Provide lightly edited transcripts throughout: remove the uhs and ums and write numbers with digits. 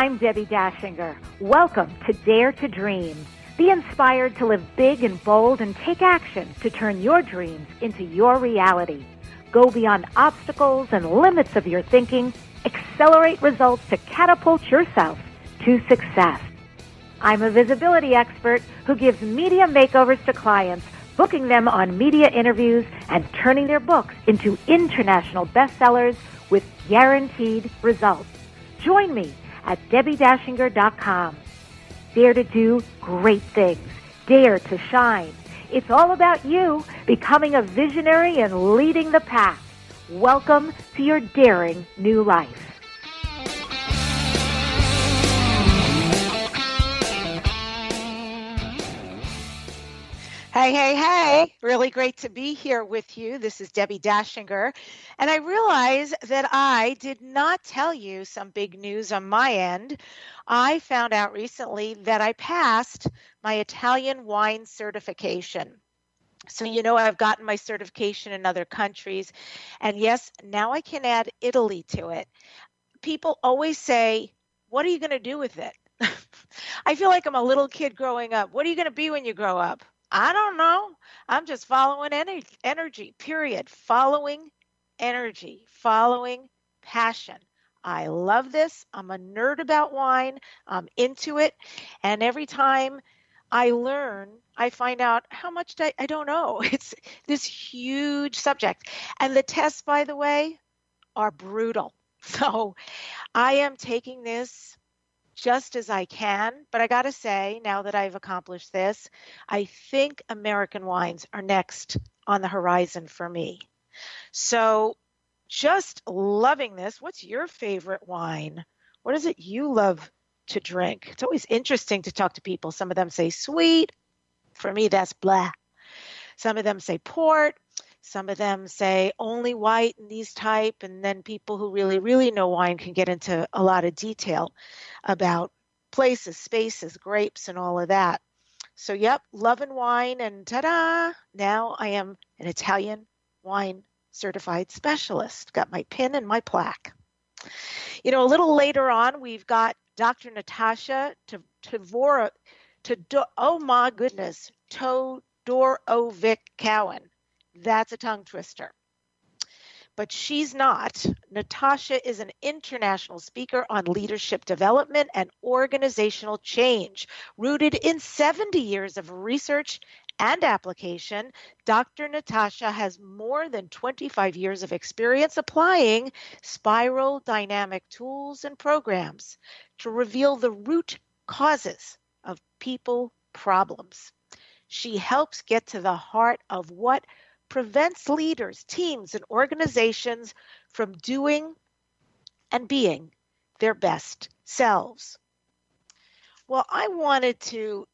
I'm Debbi Dachinger. Welcome to Dare to Dream. Be inspired to live big and bold and take action to turn your dreams into your reality. Go beyond obstacles and limits of your thinking. Accelerate results to catapult yourself to success. I'm a visibility expert who gives media makeovers to clients, booking them on media interviews and turning their books into international bestsellers with guaranteed results. Join me at DebbiDachinger.com. Dare to do great things. Dare to shine. It's all about you becoming a visionary and leading the pack. Welcome to your daring new life. Hey. Really great to be here with you. This is Debbi Dachinger. And I realize that I did not tell you some big news on my end. I found out recently that I passed my Italian wine certification. So, I've gotten my certification in other countries. And yes, now I can add Italy to it. People always say, what are you going to do with it? I feel like I'm a little kid growing up. What are you going to be when you grow up? I don't know. I'm just following energy, period. Following energy, following passion. I love this. I'm a nerd about wine. I'm into it. And every time I learn, I find out how much I don't know. It's this huge subject. And the tests, by the way, are brutal. So I am taking this just as I can, but I got to say, now that I've accomplished this, I think American wines are next on the horizon for me. So just loving this. What's your favorite wine? What is it you love to drink? It's always interesting to talk to people. Some of them say sweet. For me, that's blah. Some of them say port. Some of them say only white in these type, and then people who really, really know wine can get into a lot of detail about places, spaces, grapes, and all of that. So, yep, loving wine, and ta-da, now I am an Italian wine certified specialist. Got my pin and my plaque. A little later on, we've got Dr. NATASHA Todorovic-COWAN. That's a tongue twister. But she's not. NATASHA is an international speaker on leadership development and organizational change. Rooted in 70 years of research and application, Dr. NATASHA has more than 25 years of experience applying spiral dynamic tools and programs to reveal the root causes of people problems. She helps get to the heart of what prevents leaders, teams, and organizations from doing and being their best selves. Well, I wanted to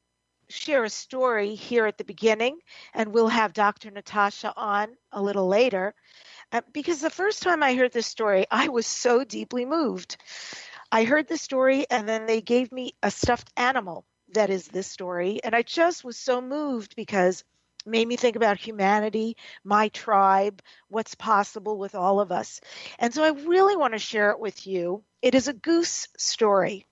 share a story here at the beginning, and we'll have Dr. NATASHA on a little later, because the first time I heard this story, I was so deeply moved. I heard the story, and then they gave me a stuffed animal that is this story, and I just was so moved because made me think about humanity, my tribe, what's possible with all of us. And so I really want to share it with you. It is a goose story.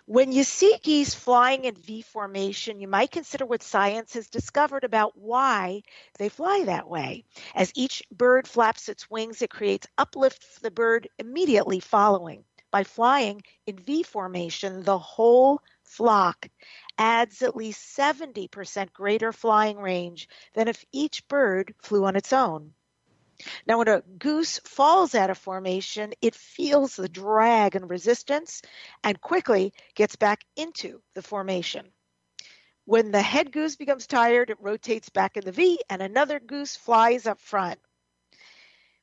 When you see geese flying in V formation, you might consider what science has discovered about why they fly that way. As each bird flaps its wings, it creates uplift for the bird immediately following. By flying in V formation, the whole flock adds at least 70% greater flying range than if each bird flew on its own. Now, when a goose falls out of formation, it feels the drag and resistance and quickly gets back into the formation. When the head goose becomes tired, it rotates back in the V and another goose flies up front.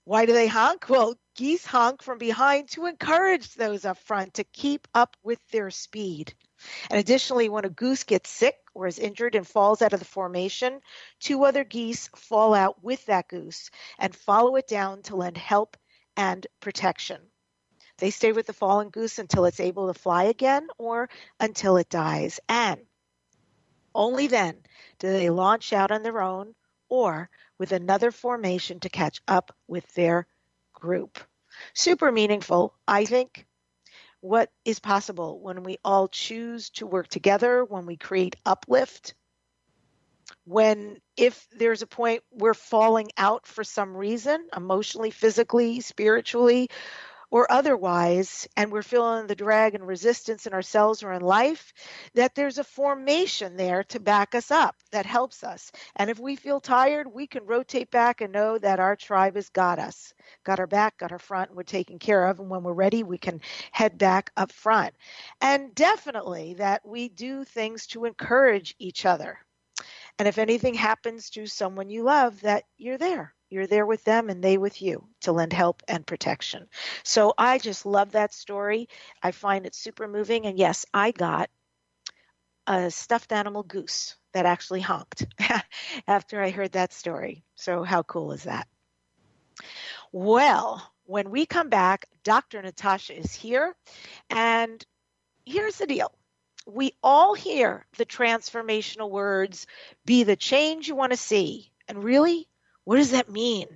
Why do they honk? Well, geese honk from behind to encourage those up front to keep up with their speed. And additionally, when a goose gets sick or is injured and falls out of the formation, two other geese fall out with that goose and follow it down to lend help and protection. They stay with the fallen goose until it's able to fly again or until it dies. And only then do they launch out on their own or with another formation to catch up with their group. Super meaningful, I think. what is possible when we all choose to work together, when we create uplift, when if there's a point we're falling out for some reason, emotionally, physically, spiritually, or otherwise, and we're feeling the drag and resistance in ourselves or in life, that there's a formation there to back us up that helps us. And if we feel tired, we can rotate back and know that our tribe has got us, got our back, got our front, and we're taken care of. And when we're ready, we can head back up front. And definitely that we do things to encourage each other. And if anything happens to someone you love, that you're there. You're there with them and they with you to lend help and protection. So I just love that story. I find it super moving. And yes, I got a stuffed animal goose that actually honked after I heard that story. So how cool is that? Well, when we come back, Dr. Natasha is here. And here's the deal. We all hear the transformational words, be the change you want to see. And really, what does that mean?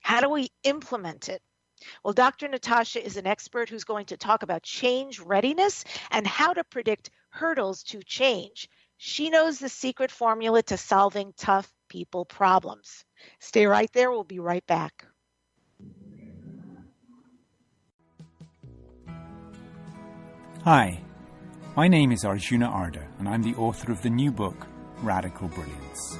How do we implement it? Well, Dr. Natasha is an expert who's going to talk about change readiness and how to predict hurdles to change. She knows the secret formula to solving tough people problems. Stay right there. We'll be right back. Hi, my name is Arjuna Arda, and I'm the author of the new book, Radical Brilliance.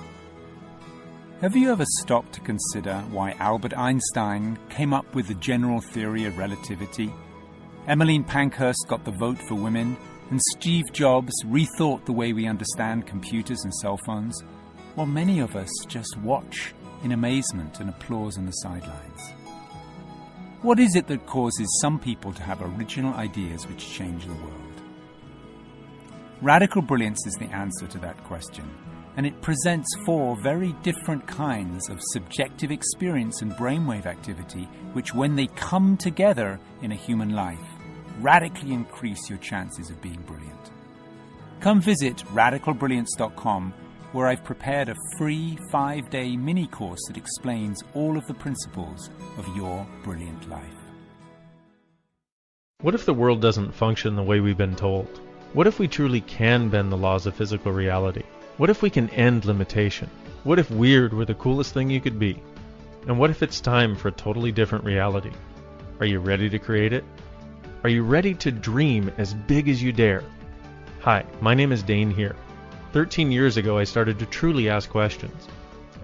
Have you ever stopped to consider why Albert Einstein came up with the general theory of relativity, Emmeline Pankhurst got the vote for women, and Steve Jobs rethought the way we understand computers and cell phones, while many of us just watch in amazement and applause on the sidelines? What is it that causes some people to have original ideas which change the world? Radical Brilliance is the answer to that question, and it presents 4 very different kinds of subjective experience and brainwave activity which, when they come together in a human life, radically increase your chances of being brilliant. Come visit radicalbrilliance.com, where I've prepared a free 5-day mini course that explains all of the principles of your brilliant life. What if the world doesn't function the way we've been told? What if we truly can bend the laws of physical reality? What if we can end limitation? What if weird were the coolest thing you could be? And what if it's time for a totally different reality? Are you ready to create it? Are you ready to dream as big as you dare? Hi, my name is Dane here. 13 years ago, I started to truly ask questions.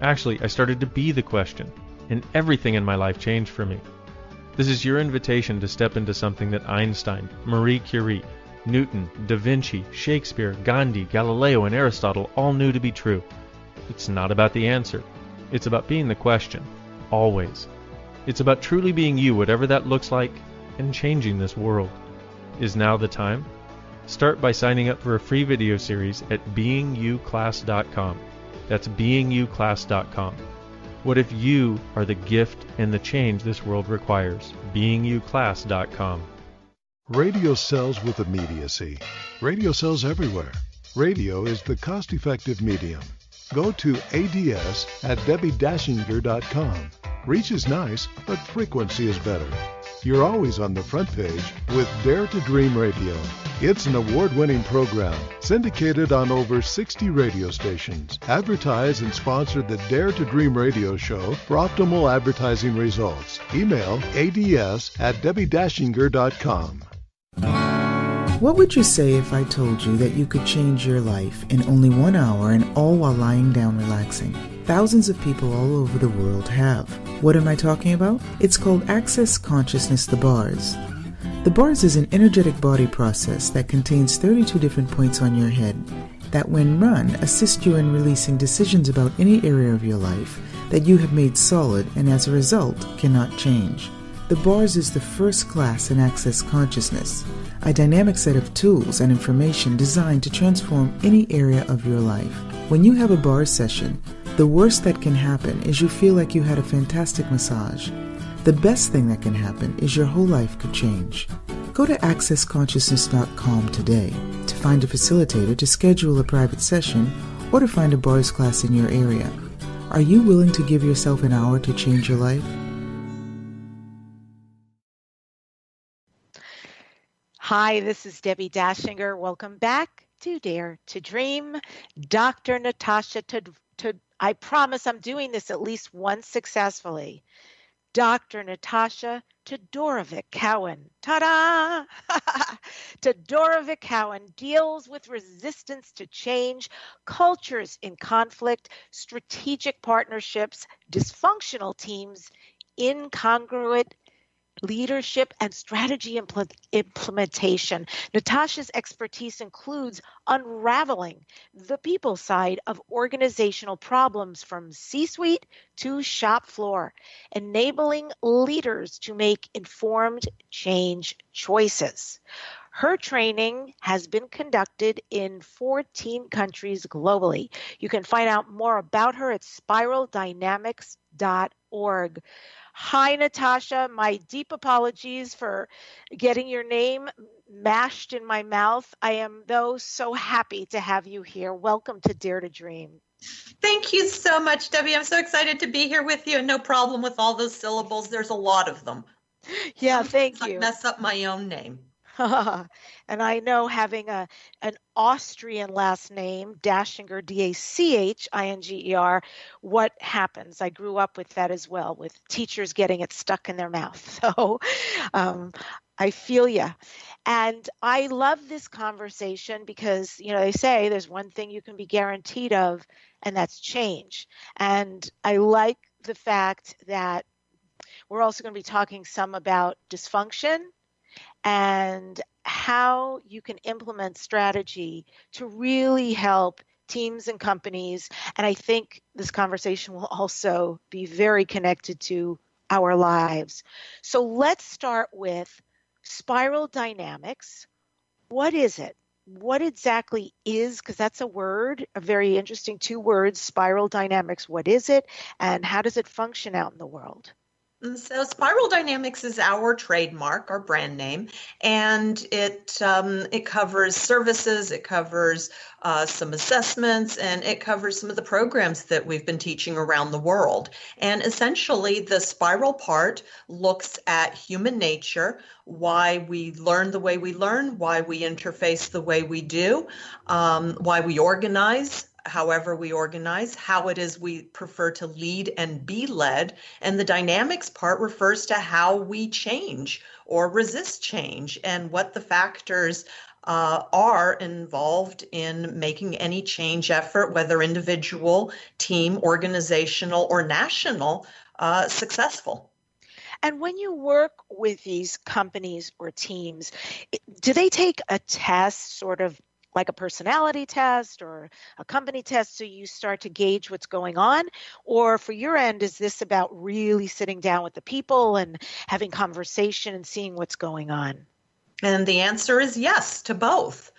Actually, I started to be the question, and everything in my life changed for me. This is your invitation to step into something that Einstein, Marie Curie, Newton, Da Vinci, Shakespeare, Gandhi, Galileo, and Aristotle all knew to be true. It's not about the answer. It's about being the question, always. It's about truly being you, whatever that looks like, and changing this world. Is now the time? Start by signing up for a free video series at beingyouclass.com. That's beingyouclass.com. What if you are the gift and the change this world requires? beingyouclass.com. Radio sells with immediacy. Radio sells everywhere. Radio is the cost-effective medium. Go to ADS at DebbiDachinger.com. Reach is nice, but frequency is better. You're always on the front page with Dare to Dream Radio. It's an award-winning program, syndicated on over 60 radio stations. Advertise and sponsor the Dare to Dream radio show for optimal advertising results. Email ads at DebbiDachinger.com. What would you say if I told you that you could change your life in only 1 hour and all while lying down relaxing? Thousands of people all over the world have. What am I talking about? It's called Access Consciousness, the bars. The bars is an energetic body process that contains 32 different points on your head that, when run, assist you in releasing decisions about any area of your life that you have made solid and as a result cannot change. The bars is the first class in Access Consciousness, a dynamic set of tools and information designed to transform any area of your life. When you have a bar session, the worst that can happen is you feel like you had a fantastic massage. The best thing that can happen is your whole life could change. Go to accessconsciousness.com today to find a facilitator to schedule a private session or to find a bars class in your area. Are you willing to give yourself an hour to change your life? Hi, this is Debbi Dachinger. Welcome back to Dare to Dream. Dr. NATASHA I promise I'm doing this at least once successfully. Dr. NATASHA Todorovic-COWAN. Ta-da! Todorovic-COWAN deals with resistance to change, cultures in conflict, strategic partnerships, dysfunctional teams, incongruent leadership, and strategy implementation. NATASHA's expertise includes unraveling the people side of organizational problems from C-suite to shop floor, enabling leaders to make informed change choices. Her training has been conducted in 14 countries globally. You can find out more about her at spiraldynamics.org. Hi, NATASHA. My deep apologies for getting your name mashed in my mouth. I am, though, so happy to have you here. Welcome to Dare to Dream. Thank you so much, Debbie. I'm so excited to be here with you, and no problem with all those syllables. There's a lot of them. Yeah, thank you. I mess up my own name. And I know having an Austrian last name, Dachinger, Dachinger, what happens? I grew up with that as well, with teachers getting it stuck in their mouth. So I feel you. And I love this conversation because, they say there's one thing you can be guaranteed of, and that's change. And I like the fact that we're also going to be talking some about dysfunction and how you can implement strategy to really help teams and companies. And I think this conversation will also be very connected to our lives. So let's start with spiral dynamics. What is it? What exactly is, because that's a word, a very interesting 2 words, spiral dynamics. What is it, and how does it function out in the world? So Spiral Dynamics is our trademark, our brand name, and it covers services, it covers some assessments, and it covers some of the programs that we've been teaching around the world. And essentially, the spiral part looks at human nature, why we learn the way we learn, why we interface the way we do, why we organize, however we organize, how it is we prefer to lead and be led. And the dynamics part refers to how we change or resist change and what the factors are involved in making any change effort, whether individual, team, organizational, or national, successful. And when you work with these companies or teams, do they take a test, sort of like a personality test or a company test, so you start to gauge what's going on? Or for your end, is this about really sitting down with the people and having conversation and seeing what's going on? And the answer is yes to both.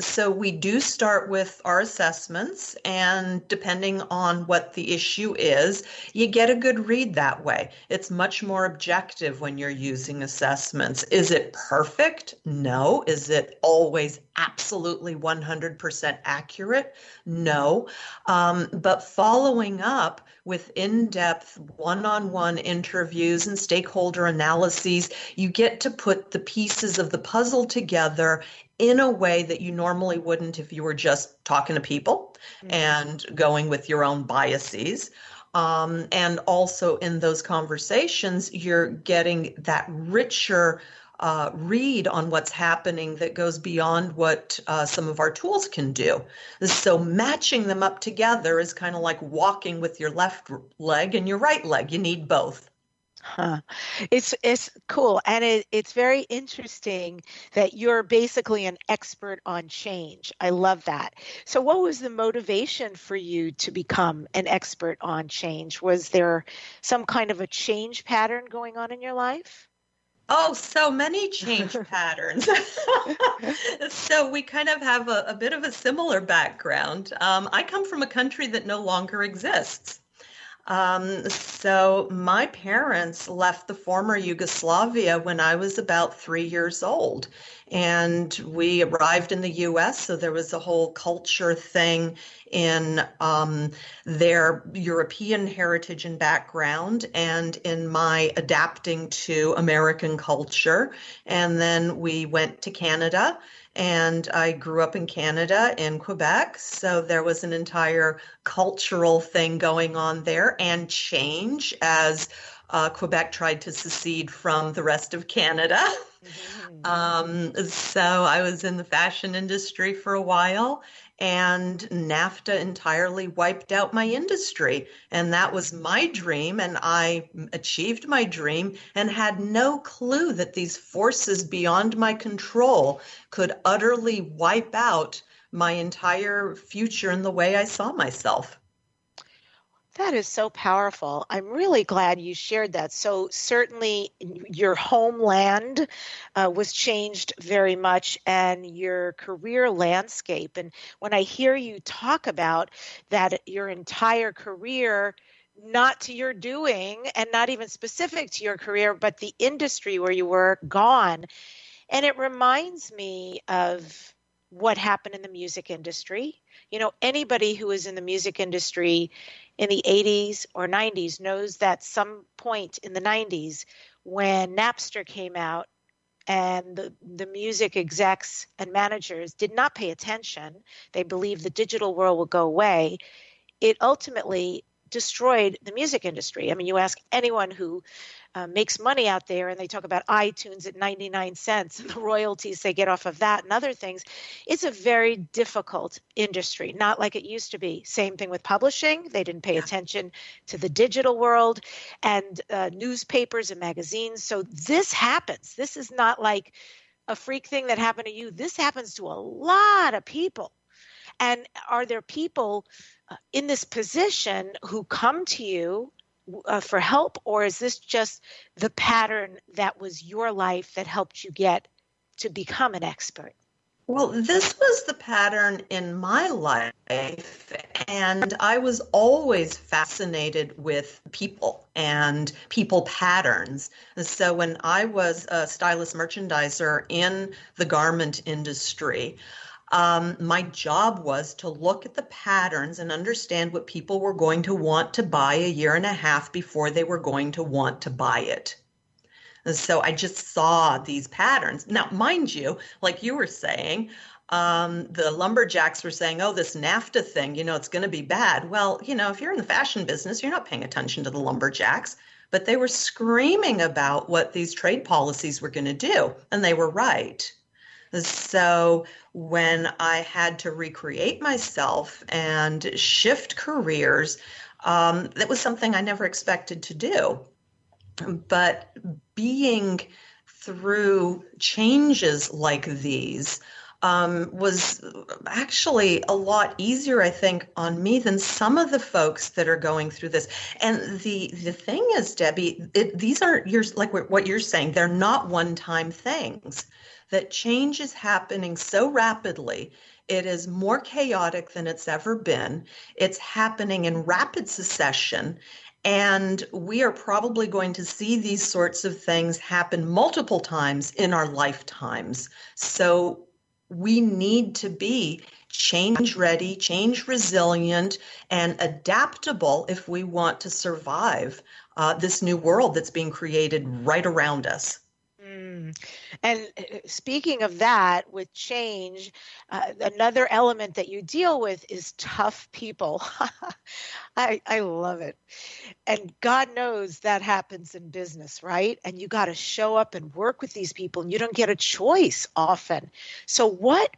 So we do start with our assessments, and depending on what the issue is, you get a good read that way. It's much more objective when you're using assessments. Is it perfect? No. Is it always absolutely 100% accurate? No. But following up with in-depth one-on-one interviews and stakeholder analyses, you get to put the pieces of the puzzle together in a way that you normally wouldn't if you were just talking to people and going with your own biases. And also in those conversations, you're getting that richer read on what's happening that goes beyond what some of our tools can do. So matching them up together is kind of like walking with your left leg and your right leg. You need both. It's cool. And it's very interesting that you're basically an expert on change. I love that. So what was the motivation for you to become an expert on change? Was there some kind of a change pattern going on in your life? Oh, so many change patterns. So we kind of have a bit of a similar background. I come from a country that no longer exists. So my parents left the former Yugoslavia when I was about 3 years old. And we arrived in the US, so there was a whole culture thing in their European heritage and background, and in my adapting to American culture. And then we went to Canada, and I grew up in Canada, in Quebec. So there was an entire cultural thing going on there, and change as Quebec tried to secede from the rest of Canada. So I was in the fashion industry for a while, and NAFTA entirely wiped out my industry. And that was my dream, and I achieved my dream and had no clue that these forces beyond my control could utterly wipe out my entire future and the way I saw myself. That is so powerful. I'm really glad you shared that. So certainly your homeland was changed very much, and your career landscape. And when I hear you talk about that, your entire career, not to your doing and not even specific to your career, but the industry where you were gone. And it reminds me of what happened in the music industry. You know, anybody who is in the music industry in the 80s or 90s knows that some point in the 90s, when Napster came out and the music execs and managers did not pay attention, they believed the digital world would go away, it ultimately destroyed the music industry. I mean, you ask anyone who makes money out there, and they talk about iTunes at 99 cents and the royalties they get off of that and other things. It's a very difficult industry, not like it used to be. Same thing with publishing. They didn't pay attention to the digital world, and newspapers and magazines. So this happens. This is not like a freak thing that happened to you. This happens to a lot of people. And are there people in this position who come to you for help, or is this just the pattern that was your life that helped you get to become an expert? Well, this was the pattern in my life, and I was always fascinated with people and people patterns. So when I was a stylist merchandiser in the garment industry, my job was to look at the patterns and understand what people were going to want to buy a year and a half before they were going to want to buy it. And so I just saw these patterns. Now, mind you, like you were saying, the lumberjacks were saying, oh, this NAFTA thing, it's going to be bad. Well, if you're in the fashion business, you're not paying attention to the lumberjacks. But they were screaming about what these trade policies were going to do, and they were right. So when I had to recreate myself and shift careers, that was something I never expected to do. But being through changes like these was actually a lot easier, I think, on me than some of the folks that are going through this. And the thing is, Debbie, these aren't like what you're saying. They're not one-time things. That change is happening so rapidly. It is more chaotic than it's ever been. It's happening in rapid succession. And we are probably going to see these sorts of things happen multiple times in our lifetimes. So we need to be change ready, change resilient, and adaptable if we want to survive this new world that's being created right around us. And speaking of that, with change, another element that you deal with is tough people. I love it. And God knows that happens in business, right? And you got to show up and work with these people, and you don't get a choice often. So what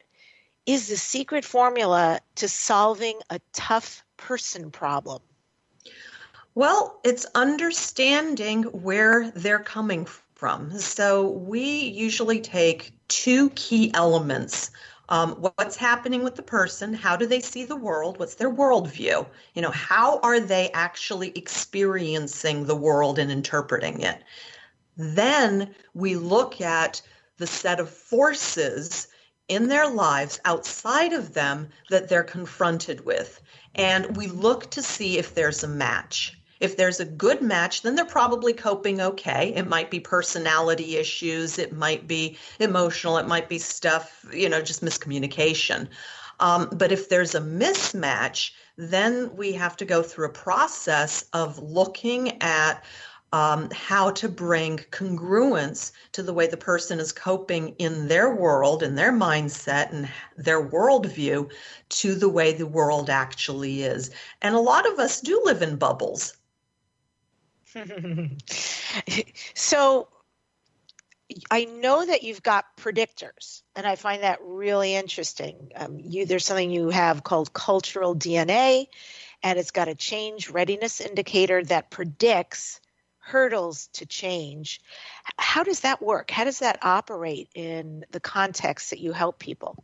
is the secret formula to solving a tough person problem? Well, it's understanding where they're coming from. So we usually take two key elements. What's happening with the person? How do they see the world? What's their worldview? How are they actually experiencing the world and interpreting it? Then we look at the set of forces in their lives outside of them that they're confronted with. And we look to see if there's a match. If there's a good match, then they're probably coping okay. It might be personality issues, it might be emotional, it might be stuff, just miscommunication. But if there's a mismatch, then we have to go through a process of looking at how to bring congruence to the way the person is coping in their world, in their mindset, and their worldview to the way the world actually is. And a lot of us do live in bubbles. So I know that you've got predictors, and I find that really interesting. There's something you have called cultural DNA, and it's got a change readiness indicator that predicts hurdles to change. How does that work? How does that operate in the context that you help people?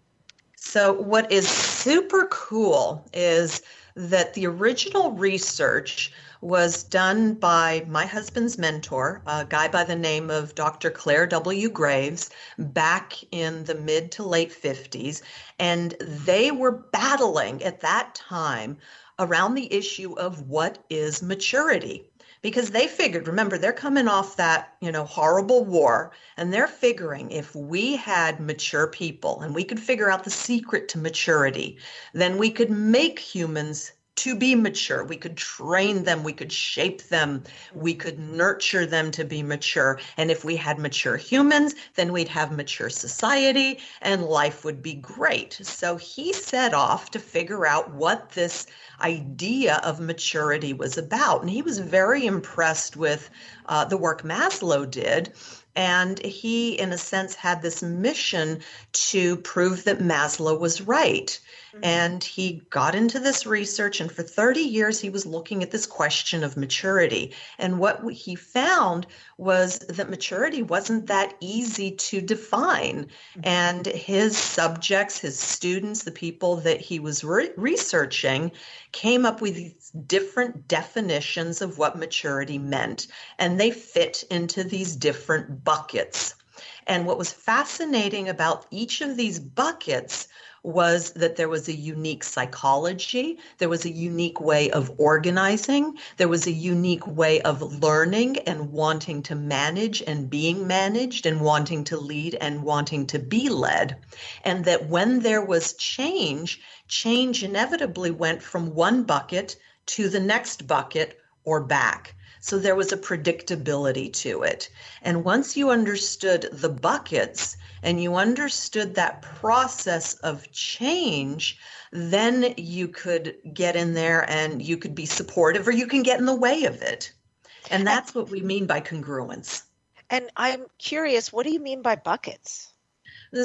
So what is super cool is that the original research was done by my husband's mentor, a guy by the name of Dr. Claire W. Graves, back in the mid to late 50s. And they were battling at that time around the issue of what is maturity. Because they figured, remember, they're coming off that, horrible war, and they're figuring if we had mature people and we could figure out the secret to maturity, then we could make humans to be mature. We could train them, we could shape them, we could nurture them to be mature. And if we had mature humans, then we'd have mature society and life would be great. So he set off to figure out what this idea of maturity was about. And he was very impressed with the work Maslow did. And he, in a sense, had this mission to prove that Maslow was right. And he got into this research, and for 30 years, he was looking at this question of maturity. And what he found was that maturity wasn't that easy to define. And his subjects, his students, the people that he was researching, came up with these different definitions of what maturity meant. And they fit into these different buckets. And what was fascinating about each of these buckets was that there was a unique psychology, there was a unique way of organizing, there was a unique way of learning and wanting to manage and being managed and wanting to lead and wanting to be led. And that when there was change inevitably went from one bucket to the next bucket or back. So there was a predictability to it. And once you understood the buckets and you understood that process of change, then you could get in there and you could be supportive, or you can get in the way of it. And that's what we mean by congruence. And I'm curious, what do you mean by buckets?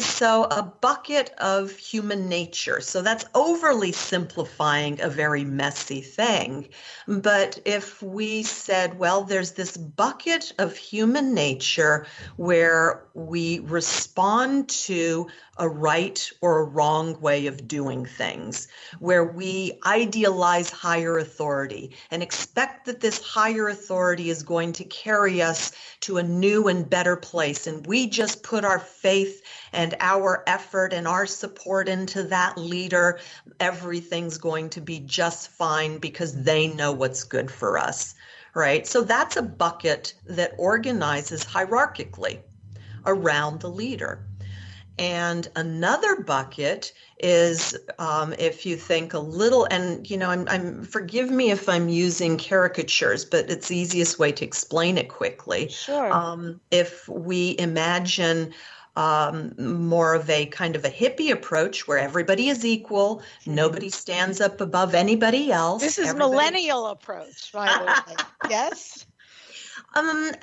So a bucket of human nature. So that's overly simplifying a very messy thing. But if we said, well, there's this bucket of human nature where we respond to a right or a wrong way of doing things, where we idealize higher authority and expect that this higher authority is going to carry us to a new and better place. And we just put our faith and our effort and our support into that leader, everything's going to be just fine because they know what's good for us, right? So that's a bucket that organizes hierarchically around the leader. And another bucket is, if you think a little, and I'm forgive me if I'm using caricatures, but it's the easiest way to explain it quickly. Sure. If we imagine more of a kind of a hippie approach where everybody is equal, nobody stands up above anybody else. This is millennial approach, by the way. Yes?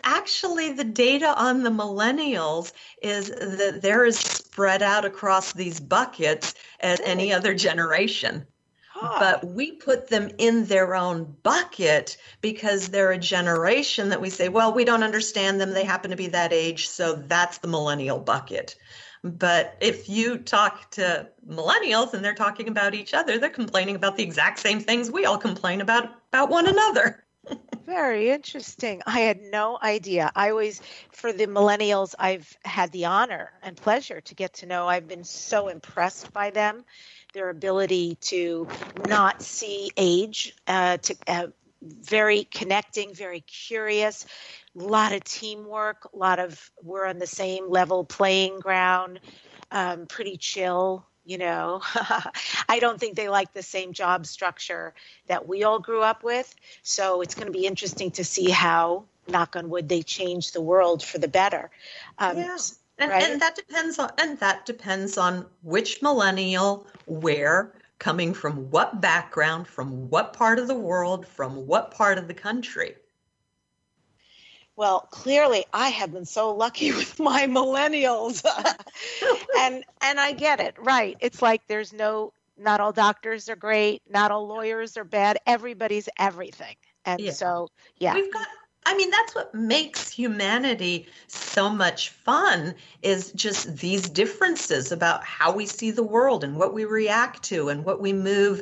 Actually, the data on the millennials is that they're as spread out across these buckets as any other generation. But we put them in their own bucket because they're a generation that we say, well, we don't understand them. They happen to be that age. So that's the millennial bucket. But if you talk to millennials and they're talking about each other, they're complaining about the exact same things we all complain about one another. Very interesting. I had no idea. For the millennials, I've had the honor and pleasure to get to know. I've been so impressed by them, their ability to not see age, very connecting, very curious, a lot of teamwork, we're on the same level playing ground, pretty chill, I don't think they like the same job structure that we all grew up with. So it's going to be interesting to see how, knock on wood, they change the world for the better. Yeah. Right? And that depends on which millennial, where, coming from what background, from what part of the world, from what part of the country. Well, clearly I have been so lucky with my millennials. and I get it, right? It's like not all doctors are great, not all lawyers are bad, everybody's everything. And so, yeah. That's what makes humanity so much fun, is just these differences about how we see the world and what we react to and what we move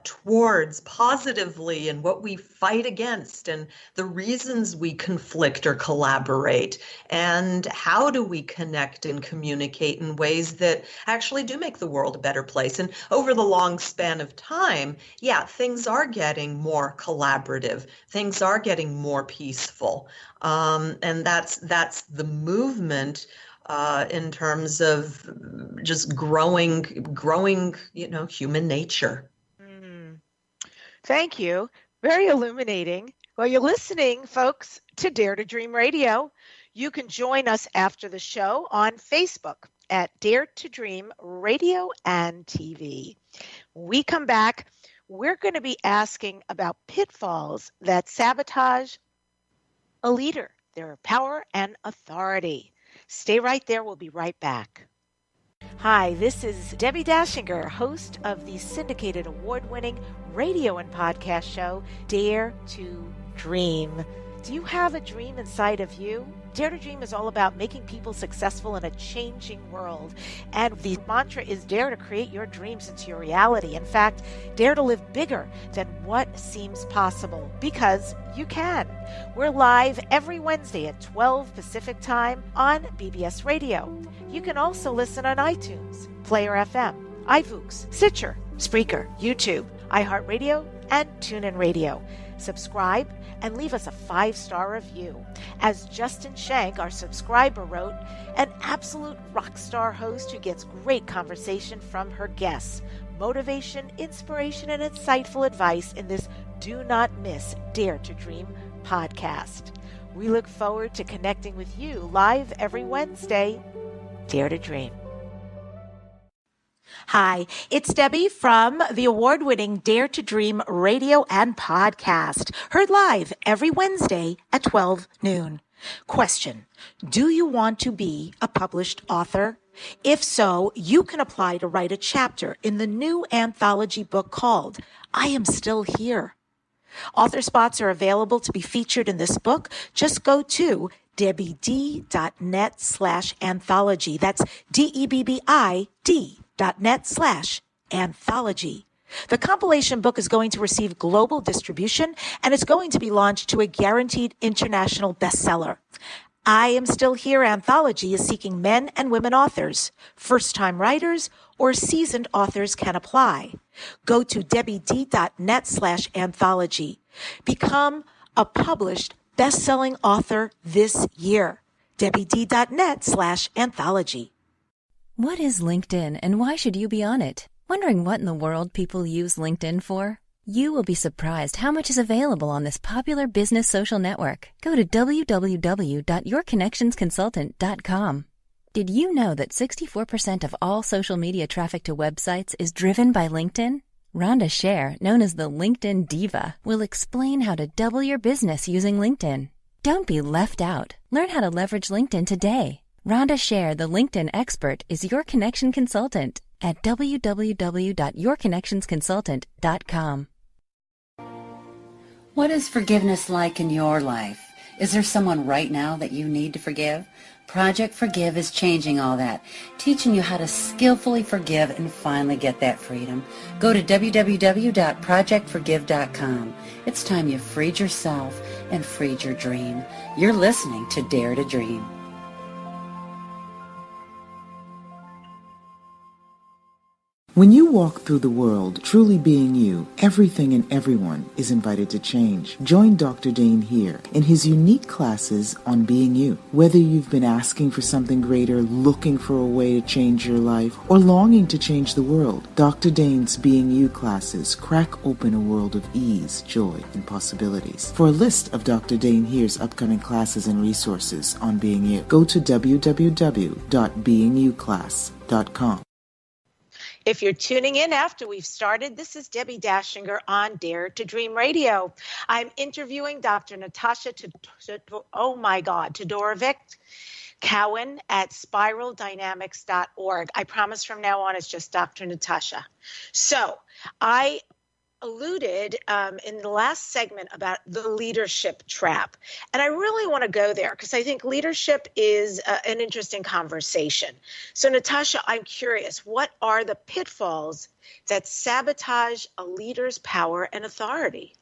towards positively and what we fight against and the reasons we conflict or collaborate and how do we connect and communicate in ways that actually do make the world a better place. And over the long span of time, things are getting more collaborative. Things are getting more peaceful. And that's the movement in terms of just growing, human nature. Thank you. Very illuminating. Well, you're listening, folks, to Dare to Dream Radio. You can join us after the show on Facebook at Dare to Dream Radio and TV. When we come back, we're going to be asking about pitfalls that sabotage a leader, their power and authority. Stay right there. We'll be right back. Hi, this is Debbi Dachinger, host of the syndicated award-winning radio and podcast show, Dare to Dream. Do you have a dream inside of you? Dare to Dream is all about making people successful in a changing world. And the mantra is dare to create your dreams into your reality. In fact, dare to live bigger than what seems possible, because you can. We're live every Wednesday at 12 Pacific Time on BBS Radio. You can also listen on iTunes, Player FM, iVoox, Stitcher, Spreaker, YouTube, iHeartRadio, and TuneIn Radio. Subscribe and leave us a 5-star review. As Justin Shank, our subscriber, wrote, an absolute rock star host who gets great conversation from her guests, motivation, inspiration, and insightful advice in this Do Not Miss Dare to Dream podcast. We look forward to connecting with you live every Wednesday. Dare to Dream. Hi, it's Debbie from the award-winning Dare to Dream radio and podcast, heard live every Wednesday at 12 noon. Question: do you want to be a published author? If so, you can apply to write a chapter in the new anthology book called I Am Still Here. Author spots are available to be featured in this book. Just go to debbid.net/anthology. That's DEBBID.net/anthology. The compilation book is going to receive global distribution, and it's going to be launched to a guaranteed international bestseller. I Am Still Here anthology is seeking men and women authors. First-time writers or seasoned authors can apply. Go to debbid.net/anthology. Become a published best-selling author this year. debbid.net/anthology. What is LinkedIn and why should you be on it? Wondering what in the world people use LinkedIn for? You will be surprised how much is available on this popular business social network. Go to www.yourconnectionsconsultant.com. Did you know that 64% of all social media traffic to websites is driven by LinkedIn? Rhonda Scher, known as the LinkedIn Diva, will explain how to double your business using LinkedIn. Don't be left out. Learn how to leverage LinkedIn today. Rhonda Scher, the LinkedIn expert, is your connection consultant at www.yourconnectionsconsultant.com. What is forgiveness like in your life? Is there someone right now that you need to forgive? Project Forgive is changing all that, teaching you how to skillfully forgive and finally get that freedom. Go to www.projectforgive.com. It's time you freed yourself and freed your dream. You're listening to Dare to Dream. When you walk through the world truly being you, everything and everyone is invited to change. Join Dr. Dane here in his unique classes on being you. Whether you've been asking for something greater, looking for a way to change your life, or longing to change the world, Dr. Dane's Being You classes crack open a world of ease, joy, and possibilities. For a list of Dr. Dane here's upcoming classes and resources on being you, go to www.beingyouclass.com. If you're tuning in after we've started, this is Debbi Dachinger on Dare to Dream Radio. I'm interviewing Dr. NATASHA Todorovic-COWAN at spiraldynamics.org. I promise from now on it's just Dr. NATASHA. So I alluded in the last segment about the leadership trap. And I really want to go there because I think leadership is an interesting conversation. So NATASHA, I'm curious, what are the pitfalls that sabotage a leader's power and authority?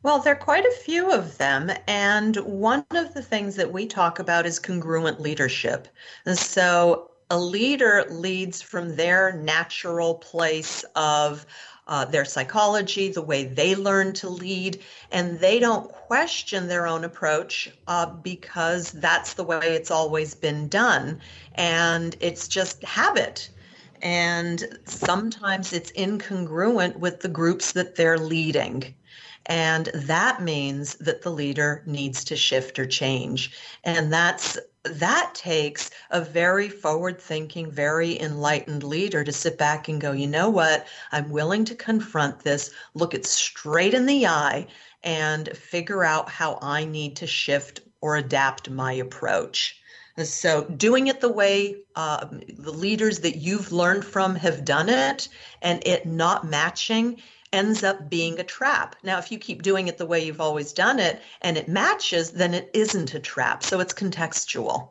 Well, there are quite a few of them. And one of the things that we talk about is congruent leadership. And so a leader leads from their natural place of their psychology, the way they learn to lead, and they don't question their own approach because that's the way it's always been done, and it's just habit. And sometimes it's incongruent with the groups that they're leading. And that means that the leader needs to shift or change. And that takes a very forward-thinking, very enlightened leader to sit back and go, you know what, I'm willing to confront this, look it straight in the eye, and figure out how I need to shift or adapt my approach. So doing it the way the leaders that you've learned from have done it, and it not matching, ends up being a trap. Now, if you keep doing it the way you've always done it and it matches, then it isn't a trap. So it's contextual.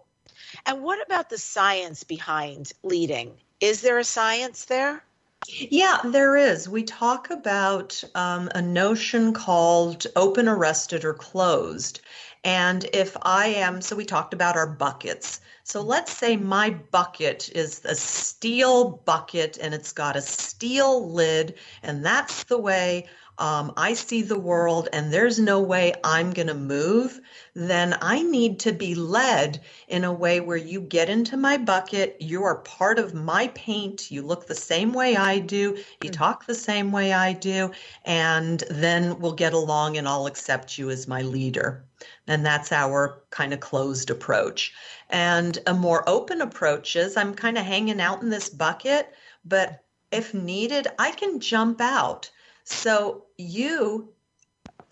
And what about the science behind leading? Is there a science there? Yeah, there is. We talk about a notion called open, arrested, or closed. And if I am, so we talked about our buckets. So let's say my bucket is a steel bucket and it's got a steel lid, and that's the way I see the world, and there's no way I'm going to move. Then I need to be led in a way where you get into my bucket, you are part of my paint, you look the same way I do, you talk the same way I do, and then we'll get along and I'll accept you as my leader. And that's our kind of closed approach. And a more open approach is I'm kind of hanging out in this bucket, but if needed, I can jump out. So you,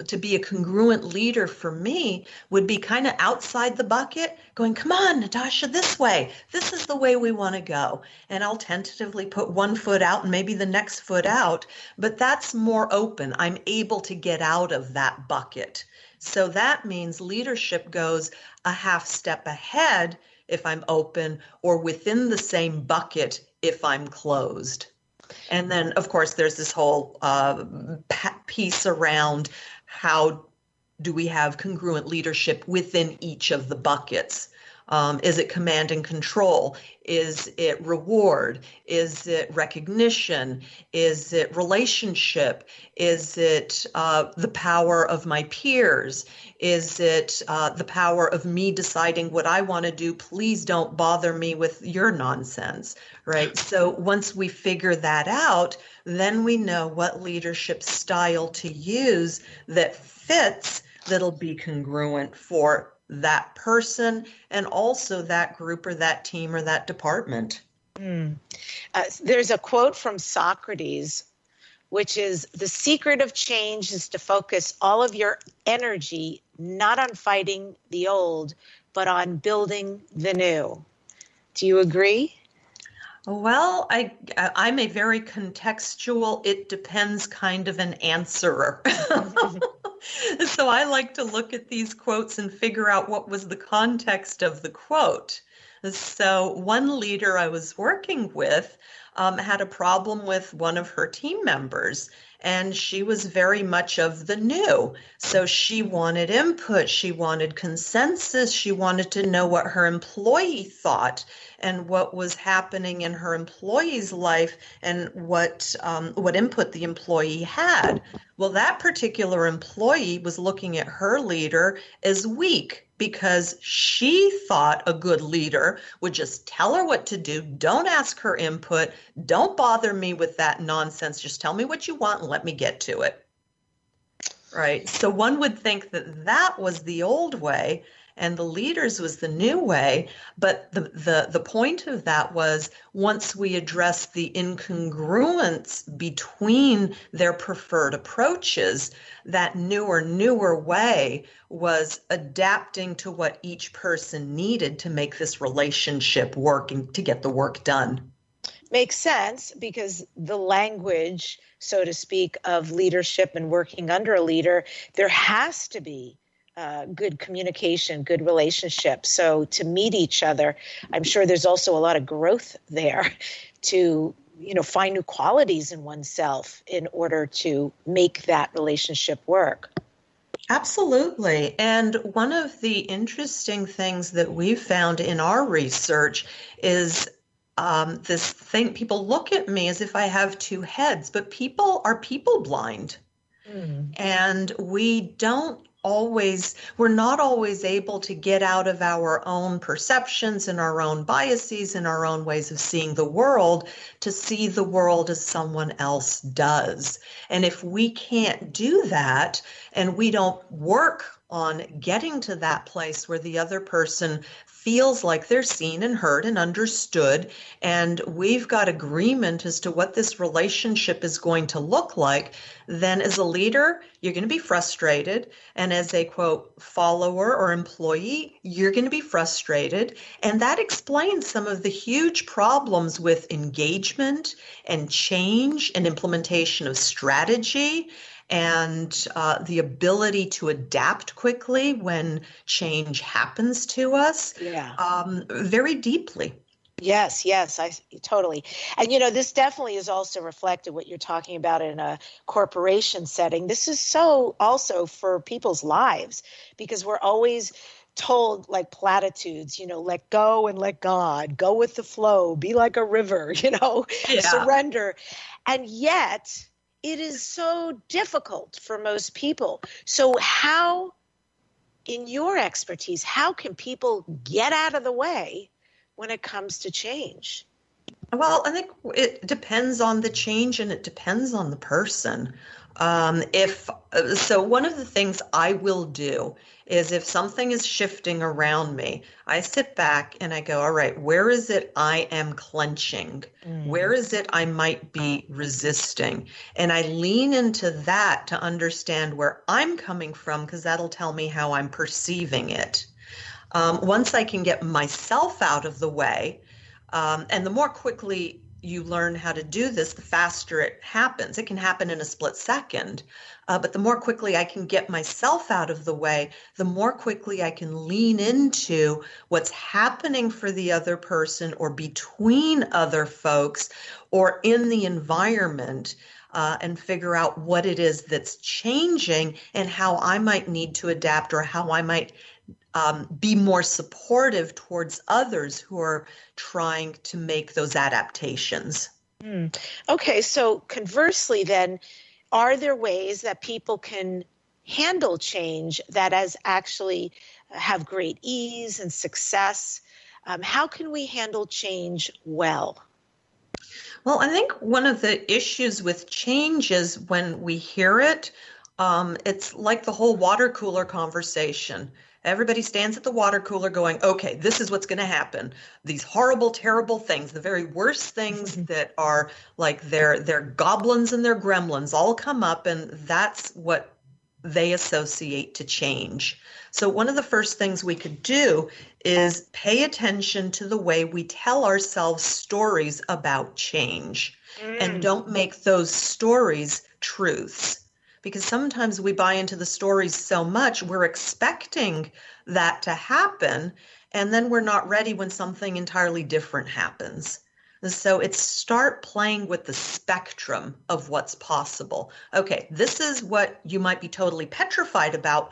to be a congruent leader for me, would be kind of outside the bucket going, come on, NATASHA, this way. This is the way we want to go. And I'll tentatively put one foot out and maybe the next foot out, but that's more open. I'm able to get out of that bucket. So that means leadership goes a half step ahead if I'm open, or within the same bucket if I'm closed. And then, of course, there's this whole piece around how do we have congruent leadership within each of the buckets? Is it command and control? Is it reward? Is it recognition? Is it relationship? Is it the power of my peers? Is it the power of me deciding what I want to do? Please don't bother me with your nonsense, right? So once we figure that out, then we know what leadership style to use that fits, that'll be congruent for that person and also that group or that team or that department. There's a quote from Socrates, which is, the secret of change is to focus all of your energy not on fighting the old, but on building the new. Do you agree? Well, I'm a very contextual, it depends kind of an answerer. So I like to look at these quotes and figure out what was the context of the quote. So one leader I was working with had a problem with one of her team members, and she was very much of the new. So she wanted input, she wanted consensus, she wanted to know what her employee thought and what was happening in her employee's life and what input the employee had. Well, that particular employee was looking at her leader as weak because she thought a good leader would just tell her what to do, don't ask her input, don't bother me with that nonsense, just tell me what you want and let me get to it. Right? So one would think that that was the old way and the leaders was the new way, but the point of that was once we address the incongruence between their preferred approaches, that newer way was adapting to what each person needed to make this relationship work and to get the work done. Makes sense, because the language, so to speak, of leadership and working under a leader, there has to be good communication, good relationship. So to meet each other, I'm sure there's also a lot of growth there to, find new qualities in oneself in order to make that relationship work. Absolutely. And one of the interesting things that we've found in our research is this thing, people look at me as if I have two heads, but people are people blind. And we're not always able to get out of our own perceptions and our own biases and our own ways of seeing the world to see the world as someone else does. And if we can't do that and we don't work on getting to that place where the other person feels like they're seen and heard and understood, and we've got agreement as to what this relationship is going to look like, then as a leader, you're going to be frustrated. And as a, quote, follower or employee, you're going to be frustrated. And that explains some of the huge problems with engagement and change and implementation of strategy and the ability to adapt quickly when change happens to us very deeply. Yes, I totally. And, this definitely is also reflected what you're talking about in a corporation setting. This is so also for people's lives, because we're always told like platitudes, let go and let God, go with the flow, be like a river, surrender. And yet it is so difficult for most people. So how, in your expertise, how can people get out of the way when it comes to change? Well, I think it depends on the change and it depends on the person. So one of the things I will do is if something is shifting around me, I sit back and I go, all right, where is it I am clenching? Where is it I might be resisting? And I lean into that to understand where I'm coming from, because that'll tell me how I'm perceiving it. Once I can get myself out of the way, and the more quickly you learn how to do this, the faster it happens. It can happen in a split second, but the more quickly I can get myself out of the way, the more quickly I can lean into what's happening for the other person or between other folks or in the environment, and figure out what it is that's changing and how I might need to adapt or how I might be more supportive towards others who are trying to make those adaptations. Okay, so conversely then, are there ways that people can handle change that actually have great ease and success? How can we handle change well? Well, I think one of the issues with change is when we hear it, it's like the whole water cooler conversation. Everybody stands at the water cooler going, okay, this is what's going to happen. These horrible, terrible things, the very worst things that are like their goblins and their gremlins all come up, and that's what they associate to change. So one of the first things we could do is pay attention to the way we tell ourselves stories about change, and don't make those stories truths. Because sometimes we buy into the stories so much, we're expecting that to happen. and then we're not ready when something entirely different happens. So it's start playing with the spectrum of what's possible. Okay, this is what you might be totally petrified about.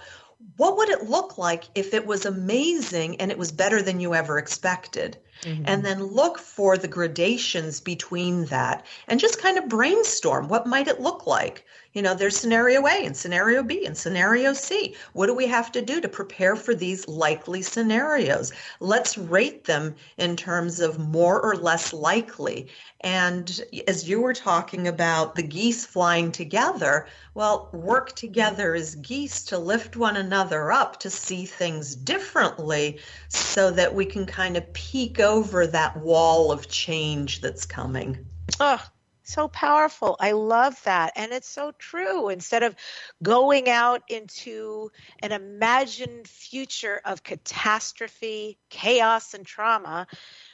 What would it look like if it was amazing and it was better than you ever expected? And then look for the gradations between that and just kind of brainstorm. What might it look like? You know, there's scenario A and scenario B and scenario C. What do we have to do to prepare for these likely scenarios? Let's rate them in terms of more or less likely. And as you were talking about the geese flying together, well, work together as geese to lift one another up to see things differently so that we can kind of peek over that wall of change that's coming. Oh, so powerful. I love that. And it's so true. Instead of going out into an imagined future of catastrophe, chaos, and trauma,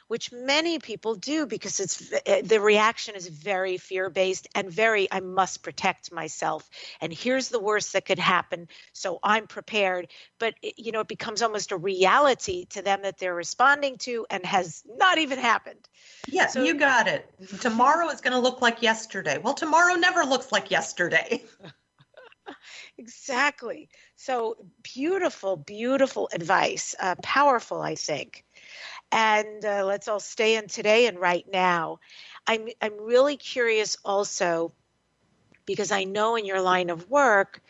which many people do because the reaction is very fear-based and very, I must protect myself. And here's the worst that could happen, so I'm prepared. But it becomes almost a reality to them that they're responding to and has not even happened. Yeah, so, you got it. Tomorrow is going to look like yesterday. Well, tomorrow never looks like yesterday. Exactly. So beautiful, beautiful advice. Powerful, I think. And let's all stay in today and right now. I'm really curious also, because I know in your line of work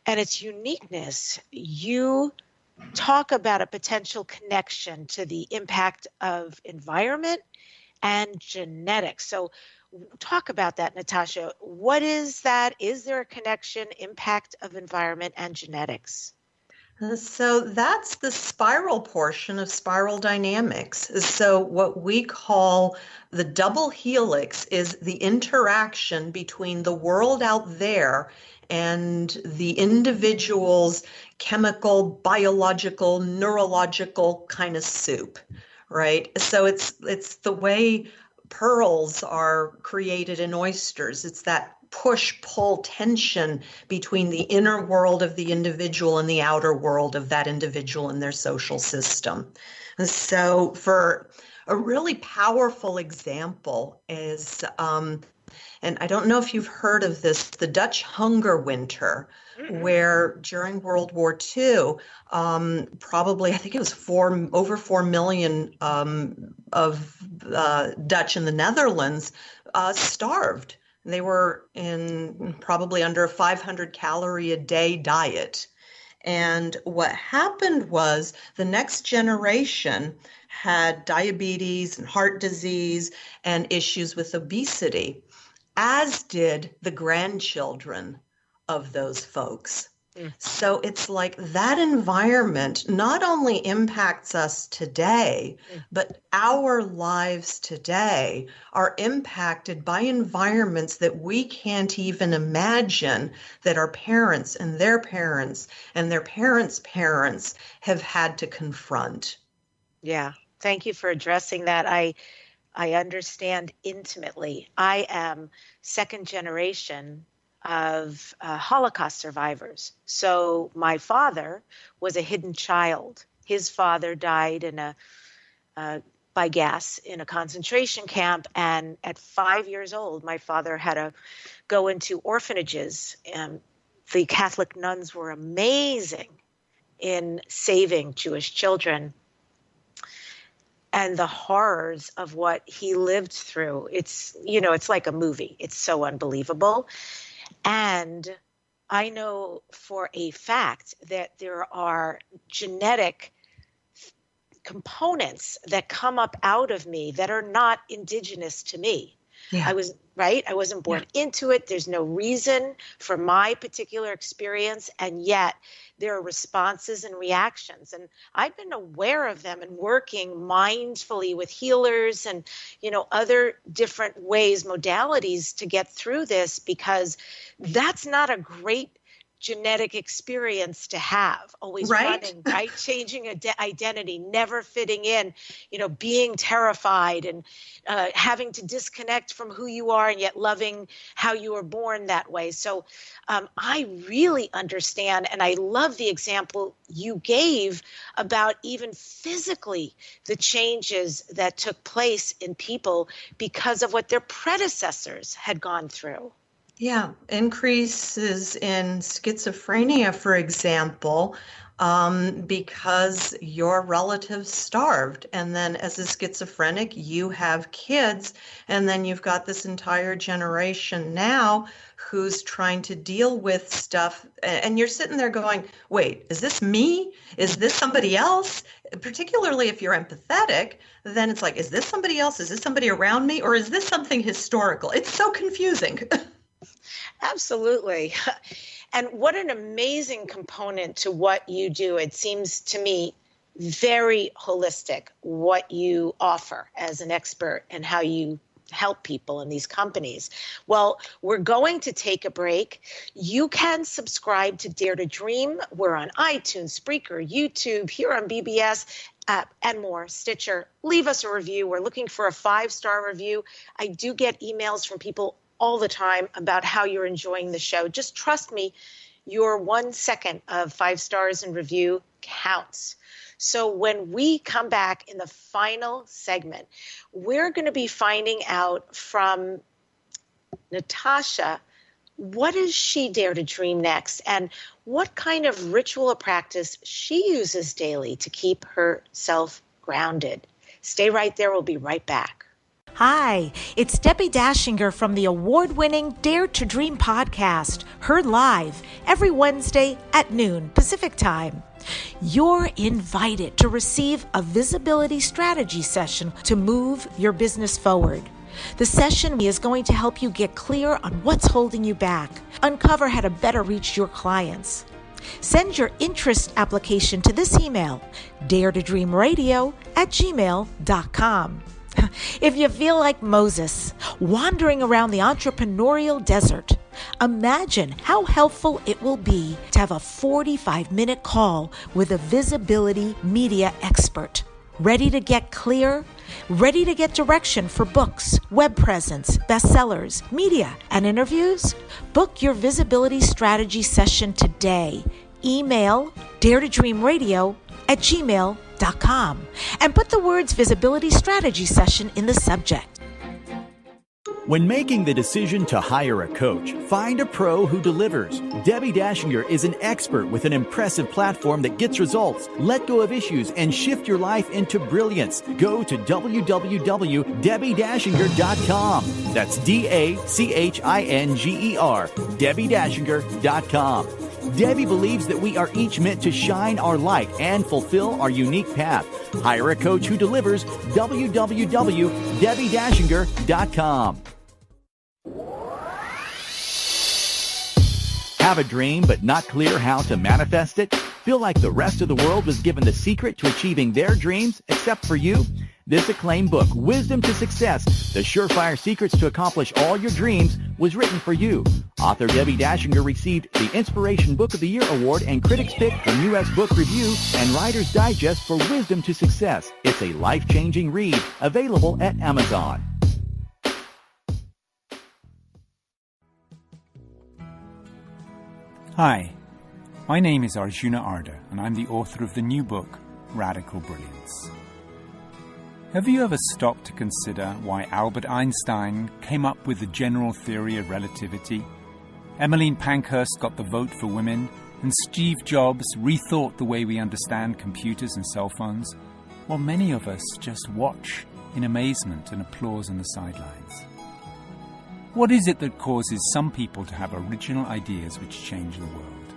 and its uniqueness, you talk about a potential connection to the impact of environment and genetics. So talk about that, Natasha. What is that? Is there a connection, impact of environment and genetics? So that's the spiral portion of spiral dynamics. So what we call the double helix is the interaction between the world out there and the individual's chemical, biological, neurological kind of soup, right? So it's the way pearls are created in oysters. It's that push-pull tension between the inner world of the individual and the outer world of that individual and their social system. And so for a really powerful example is, and I don't know if you've heard of this, the Dutch hunger winter, where during World War II, probably, I think it was over 4 million of Dutch in the Netherlands starved. They were in probably under a 500 calorie a day diet. And what happened was the next generation had diabetes and heart disease and issues with obesity, as did the grandchildren of those folks. So it's like that environment not only impacts us today, but our lives today are impacted by environments that we can't even imagine that our parents and their parents and their parents' parents have had to confront. Yeah, thank you for addressing that. I understand intimately. I am second generation of Holocaust survivors. So my father was a hidden child. His father died by gas in a concentration camp. And at 5 years old, my father had to go into orphanages. And the Catholic nuns were amazing in saving Jewish children. And the horrors of what he lived through, it's like a movie. It's so unbelievable. And I know for a fact that there are genetic components that come up out of me that are not indigenous to me. Yeah. I wasn't born into it. There's no reason for my particular experience. And yet there are responses and reactions. And I've been aware of them and working mindfully with healers and, other different ways, modalities to get through this, because that's not a great genetic experience to have, always running, right? Changing identity, never fitting in, being terrified and having to disconnect from who you are and yet loving how you were born that way. So I really understand, and I love the example you gave about even physically the changes that took place in people because of what their predecessors had gone through. Yeah, increases in schizophrenia, for example, because your relatives starved. And then as a schizophrenic, you have kids, and then you've got this entire generation now who's trying to deal with stuff. And you're sitting there going, wait, is this me? Is this somebody else? Particularly if you're empathetic, then it's like, is this somebody else? Is this somebody around me? Or is this something historical? It's so confusing. Absolutely. And what an amazing component to what you do. It seems to me very holistic what you offer as an expert and how you help people in these companies. Well, we're going to take a break. You can subscribe to Dare to Dream. We're on iTunes, Spreaker, YouTube, here on BBS, and more, Stitcher. Leave us a review. We're looking for a 5-star review. I do get emails from people all the time about how you're enjoying the show. Just trust me, your 1 second of 5 stars in review counts. So when we come back in the final segment, we're going to be finding out from Natasha, what does she dare to dream next, and what kind of ritual or practice she uses daily to keep herself grounded. Stay right there. We'll be right back. Hi, it's Debbi Dachinger from the award-winning Dare to Dream podcast, heard live every Wednesday at noon Pacific Time. You're invited to receive a visibility strategy session to move your business forward. The session is going to help you get clear on what's holding you back, uncover how to better reach your clients. Send your interest application to this email, daretodreamradio@gmail.com. If you feel like Moses, wandering around the entrepreneurial desert, imagine how helpful it will be to have a 45-minute call with a visibility media expert. Ready to get clear? Ready to get direction for books, web presence, bestsellers, media, and interviews? Book your visibility strategy session today. Email daretodreamradio@gmail.com and put the words visibility strategy session in the subject. When making the decision to hire a coach, find a pro who delivers. Debbi Dachinger is an expert with an impressive platform that gets results. Let go of issues and shift your life into brilliance. Go to www.debbidachinger.com. That's DACHINGER, debbidachinger.com. Debbie believes that we are each meant to shine our light and fulfill our unique path. Hire a coach who delivers. www.debbidachinger.com. Have a dream but not clear how to manifest it? Feel like the rest of the world was given the secret to achieving their dreams except for you? This acclaimed book, Wisdom to Success, The Surefire Secrets to Accomplish All Your Dreams, was written for you. Author Debbi Dachinger received the Inspiration Book of the Year Award and Critics' Pick from U.S. Book Review and Writer's Digest for Wisdom to Success. It's a life-changing read, available at Amazon. Hi, my name is Arjuna Arda, and I'm the author of the new book, Radical Brilliance. Have you ever stopped to consider why Albert Einstein came up with the general theory of relativity, Emmeline Pankhurst got the vote for women, and Steve Jobs rethought the way we understand computers and cell phones, while many of us just watch in amazement and applause on the sidelines? What is it that causes some people to have original ideas which change the world?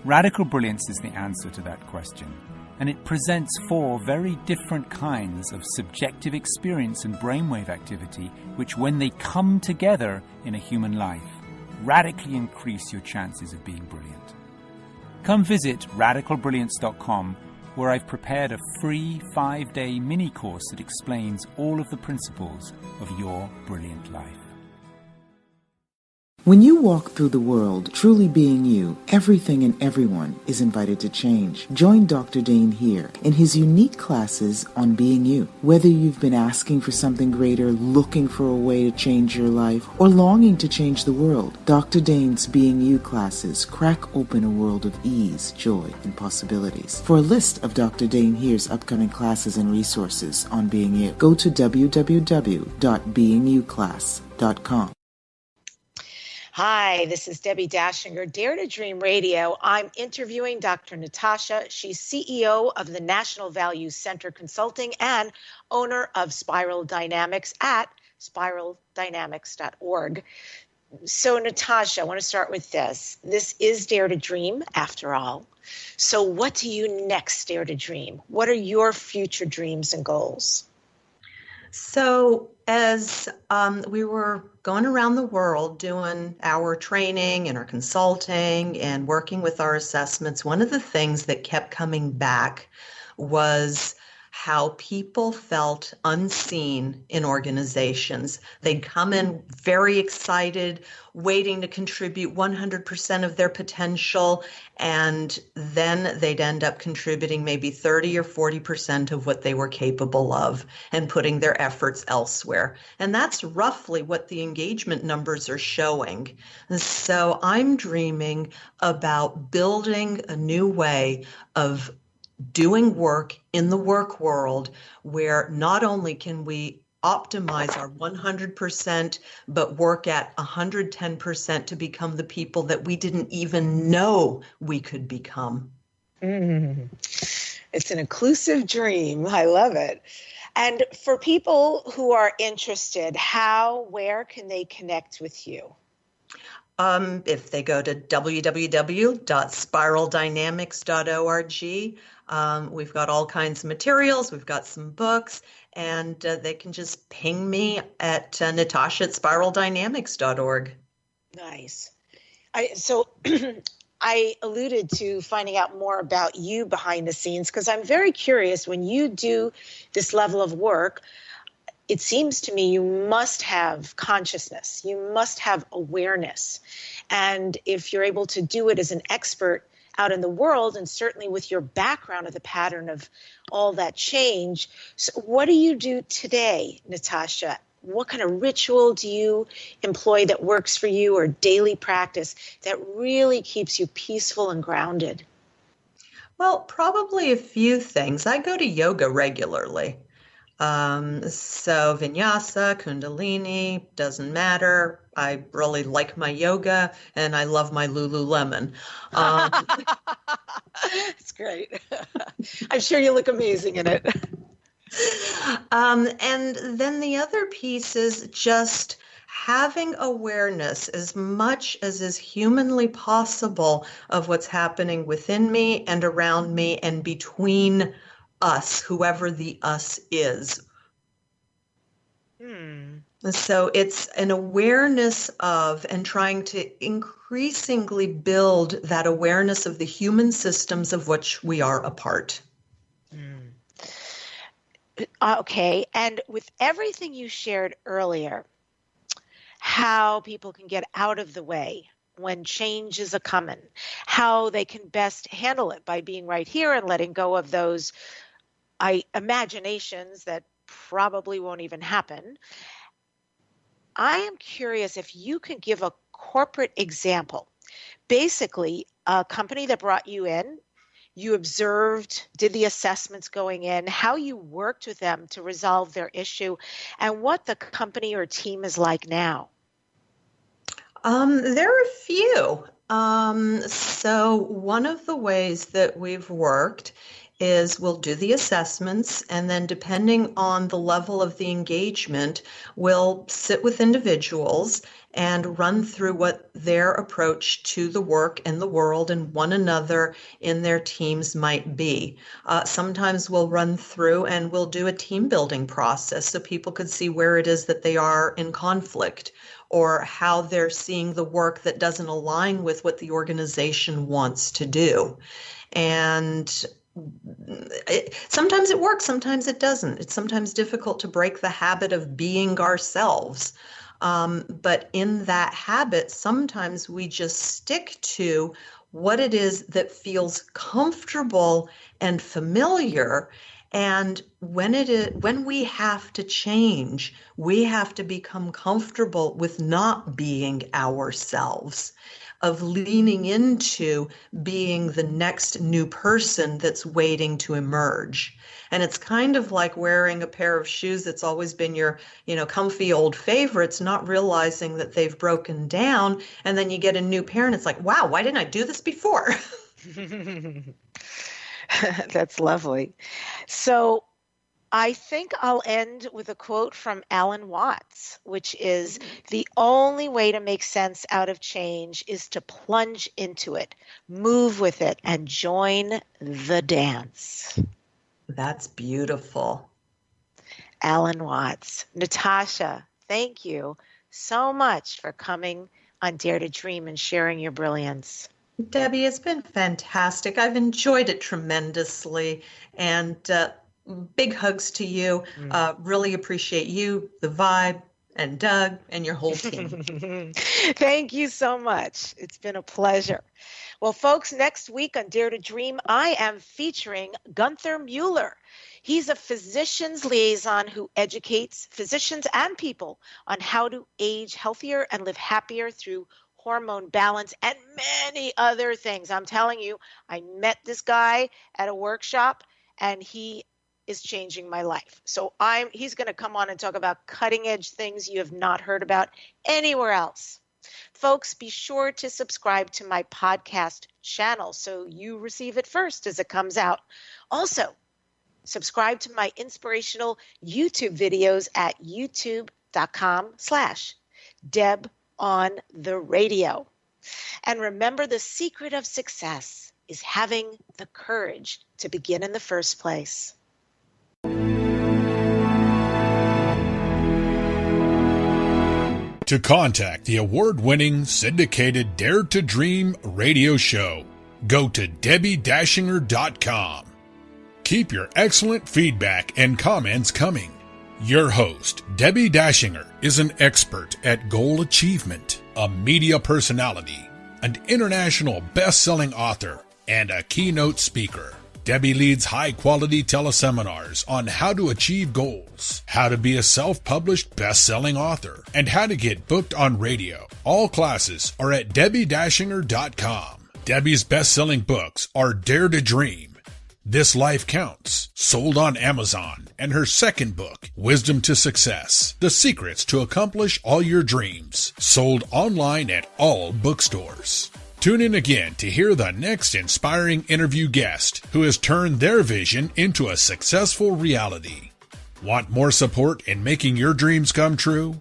Radical Brilliance is the answer to that question, and it presents 4 very different kinds of subjective experience and brainwave activity which, when they come together in a human life, radically increase your chances of being brilliant. Come visit radicalbrilliance.com, where I've prepared a free 5-day mini course that explains all of the principles of your brilliant life. When you walk through the world truly being you, everything and everyone is invited to change. Join Dr. Dane here in his unique classes on being you. Whether you've been asking for something greater, looking for a way to change your life, or longing to change the world, Dr. Dane's Being You classes crack open a world of ease, joy, and possibilities. For a list of Dr. Dane here's upcoming classes and resources on being you, go to www.beingyouclass.com. Hi, this is Debbi Dachinger, Dare to Dream Radio. I'm interviewing Dr. Natasha. She's CEO of the National Value Center Consulting and owner of Spiral Dynamics at spiraldynamics.org. So, Natasha, I want to start with this. This is Dare to Dream, after all. So what do you next dare to dream? What are your future dreams and goals? So as we were going around the world doing our training and our consulting and working with our assessments, one of the things that kept coming back was how people felt unseen in organizations. They'd come in very excited, waiting to contribute 100% of their potential, and then they'd end up contributing maybe 30 or 40% of what they were capable of and putting their efforts elsewhere. And that's roughly what the engagement numbers are showing. And so I'm dreaming about building a new way of doing work in the work world where not only can we optimize our 100%, but work at 110% to become the people that we didn't even know we could become. It's an inclusive dream. I love it. And for people who are interested, where can they connect with you? If they go to www.spiraldynamics.org, we've got all kinds of materials. We've got some books, and they can just ping me at natasha@spiraldynamics.org. Nice. So I alluded to finding out more about you behind the scenes because I'm very curious. When you do this level of work, it seems to me you must have consciousness. You must have awareness. And if you're able to do it as an expert out in the world, and certainly with your background of the pattern of all that change, so what do you do today, Natasha? What kind of ritual do you employ that works for you, or daily practice that really keeps you peaceful and grounded? Well, probably a few things. I go to yoga regularly. So vinyasa, kundalini, doesn't matter. I really like my yoga and I love my Lululemon. It's great. I'm sure you look amazing in it. And then the other piece is just having awareness as much as is humanly possible of what's happening within me and around me and between us, whoever the us is. So it's an awareness of and trying to increasingly build that awareness of the human systems of which we are a part. Okay. And with everything you shared earlier, how people can get out of the way when change is a-coming, how they can best handle it by being right here and letting go of those imaginations that probably won't even happen. I am curious if you can give a corporate example. Basically, a company that brought you in, you observed, did the assessments going in, how you worked with them to resolve their issue, and what the company or team is like now. There are a few. So one of the ways that we've worked is we'll do the assessments, and then depending on the level of the engagement, we'll sit with individuals and run through what their approach to the work and the world and one another in their teams might be. Sometimes we'll run through and we'll do a team building process so people could see where it is that they are in conflict or how they're seeing the work that doesn't align with what the organization wants to do. And sometimes it works, sometimes it doesn't. It's sometimes difficult to break the habit of being ourselves. But in that habit, sometimes we just stick to what it is that feels comfortable and familiar. And when we have to change, we have to become comfortable with not being ourselves, of leaning into being the next new person that's waiting to emerge. And it's kind of like wearing a pair of shoes that's always been your, comfy old favorites, not realizing that they've broken down. And then you get a new pair and it's like, wow, why didn't I do this before? That's lovely. So I think I'll end with a quote from Alan Watts, which is, the only way to make sense out of change is to plunge into it, move with it, and join the dance. That's beautiful. Alan Watts. Natasha, thank you so much for coming on Dare to Dream and sharing your brilliance. Debbie, it's been fantastic. I've enjoyed it tremendously. And big hugs to you. Really appreciate you, the vibe, and Doug, and your whole team. Thank you so much. It's been a pleasure. Well, folks, next week on Dare to Dream, I am featuring Gunther Mueller. He's a physician's liaison who educates physicians and people on how to age healthier and live happier through hormone balance and many other things. I'm telling you, I met this guy at a workshop and he is changing my life. So he's going to come on and talk about cutting edge things you have not heard about anywhere else. Folks, be sure to subscribe to my podcast channel so you receive it first as it comes out. Also, subscribe to my inspirational YouTube videos at youtube.com/DebOnTheRadio. And remember, the secret of success is having the courage to begin in the first place. To contact the award-winning syndicated Dare to Dream radio show, go to DebbiDachinger.com. Keep your excellent feedback and comments coming. Your host, Debbi Dachinger, is an expert at goal achievement, a media personality, an international best-selling author, and a keynote speaker. Debbie leads high-quality teleseminars on how to achieve goals, how to be a self-published best-selling author, and how to get booked on radio. All classes are at DebbiDachinger.com. Debbie's best-selling books are Dare to Dream, This Life Counts, sold on Amazon, and her second book, Wisdom to Success, The Secrets to Accomplish All Your Dreams, sold online at all bookstores. Tune in again to hear the next inspiring interview guest who has turned their vision into a successful reality. Want more support in making your dreams come true?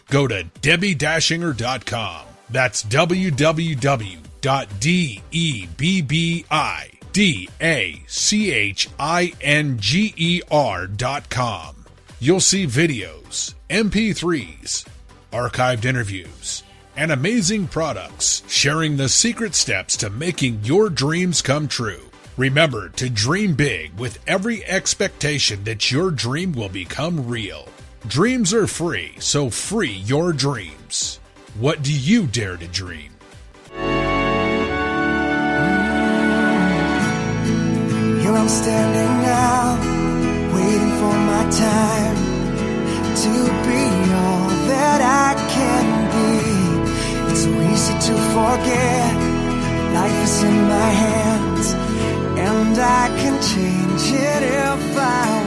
Go to DebbiDachinger.com. That's www.DebbiDachinger.com. You'll see videos, MP3s, archived interviews, and amazing products sharing the secret steps to making your dreams come true. Remember to dream big with every expectation that your dream will become real. Dreams are free, so free your dreams. What do you dare to dream? Here I'm standing now, waiting for my time to be all that I can be. It's so easy to forget, life is in my hands, and I can change it if I